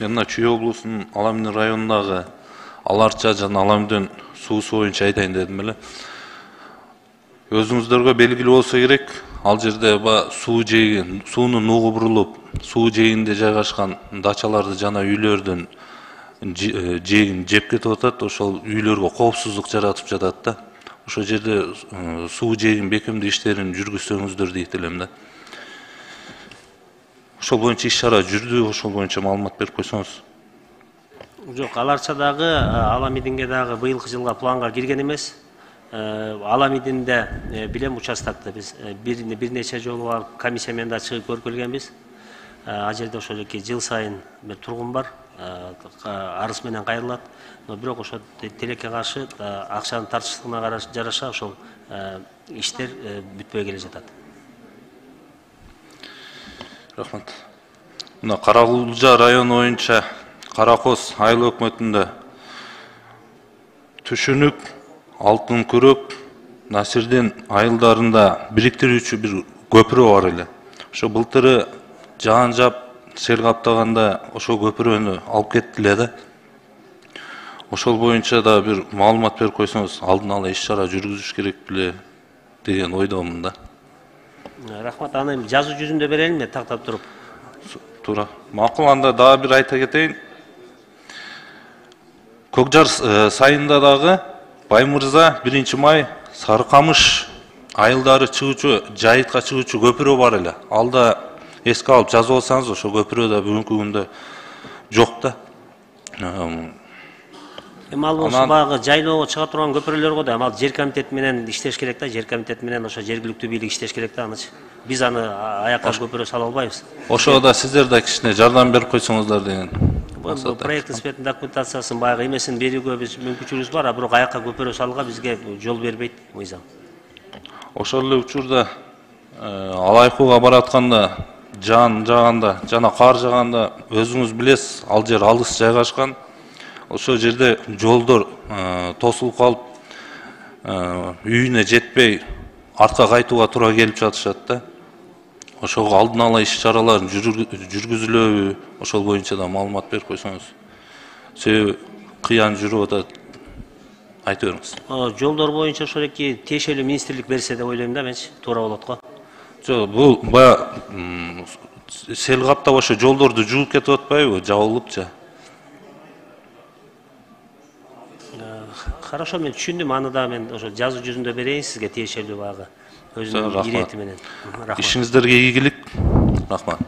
Мен Чүй облусунун Аламин районундагы Аларча жана Аламиден суусу боюнча айтайын дедим эле. Өзүңүздөргө белгилүү болсо керек, ал жерде суунун нугу бурулуп, суу жээгинде жайгашкан дачаларды жана үйлөрдүн жээгин жеп кетип атат. Ошол үйлөргө коопсуздук жаратып жатат да. Ошол жерде суу жээгин бекемдөө иштерин жүргүзсөңүздөр дейт элем да. Ошол боюнча иш-чара жүрдү, ошол боюнча маалымат берип койсоңуз. Жок, Аларчадагы, Аламидинге дагы быйылкы жылга планга кирген эмес. Аламидинде билем участокты биз бир нече жолу барып комиссия менен да чыгып көрүп келгенбиз. Ал жерде ошол жыл сайын бир тургун бар, арыз менен кайрылат. Но бирок ошо тилекке каршы акчанын тартыштыгына жараша ошол иштер бүтпөй келе жатат. Рахмат. Мына Каракулжа району боюнча Каракоз айыл өкмөтүндө Түшүнүк, Алтын Күрөк, Насирдин айылдарында бириктирүүчү бир көпүрө бар эле. Ошо былтыры жаан жап, сел каптаганда ошол көпүрөнү алып кеттиле да. Ошол боюнча да бир маалымат берип койсоңуз, алдын ала иш-чара жүргүзүш керек беле деген ойдомун да. Рахмат, аны жазуу жүзүндө берелимби, тактап туруп? Туура. Макул, анда дагы бир айта кетейин. Көкжар сайында дагы Баймырза 1 май Сарыкамыш айылдары чыгуучу, жайытка чыгуучу көпүрө бар эле. Алда эске алып жазып алсаңыз, ошо көпүрө да бүгүнкү күндө жок да. Ал болсо баягы жайлоого чыга турган көпүрөлөргө да ал жер комитети менен иштеш керек да, жер комитети менен ошо жергиликтүү бийлик иштеш керек да анычы. Биз аны аякка көпүрө сала албайбыз. Ошого да сиздер да кичине жардам берип койсоңуздар деген. Бул проект испетин документациясын баягы эмесин берүүгө биз мүмкүнчүлүгүбүз бар, бирок аякка көпүрө салууга бизге жол бербейт мыйзам. Ошол эле учурда Алайкууга баратканда, жаан жааганда жана кар жааганда өзүңүз билесиз, ал жер алыс жайгашкан. Ошол жерде жолдор тосулуп калып, үйүнө жетпей артка кайтууга туура келип жатышат да. Ошого алдын ала иш-чаралар жүргүзүлөбү, ошол боюнча да маалымат берип койсоңуз. Себеби кыян жүрүп атат. Айтып бериңиз. Жолдор боюнча ошол эки тиешелүү министрлик берсе деп ойлойм да менчи, туура болот го. Жок, бул бая сел каптап ошо жолдорду жууп кетип атпайбы, жабылыпчы. Хорошо, мен түшүндүм, аны да мен ошо жазуу жүзүндө берейин сизге тиешелүү баягы өзүнүн ирети менен. Ишиңиздерге ийгилик. Рахмат.